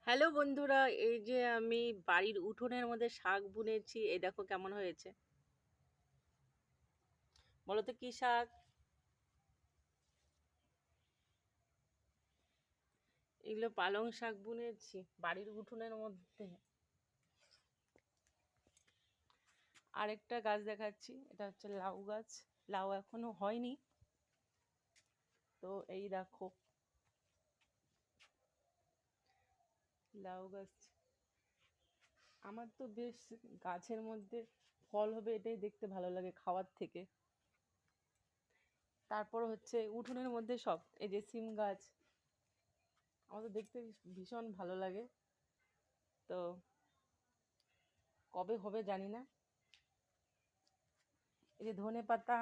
Hello বন্ধুরা, এই যে আমি বাড়ির উঠোনের মধ্যে শাক বুনেছি, এই দেখো কেমন হয়েছে। বলো তো কি শাক? এগুলো পালং শাক বুনেছি বাড়ির উঠোনের মধ্যে। আরেকটা গাছ দেখাচ্ছি, এটা হচ্ছে লাউ গাছ। লাউ এখনো হয়নি, তো এই দেখো লাউ গাছ। আমার তো বেশ গাছের মধ্যে ফল হবে এটাই দেখতে ভালো লাগে খাওয়ার থেকে। তারপর হচ্ছে উঠোনের মধ্যে সব এই যে সিম গাছ, আমার তো দেখতে ভীষণ ভালো লাগে। তো কবে হবে জানি না। এই যে ধনে পাতা,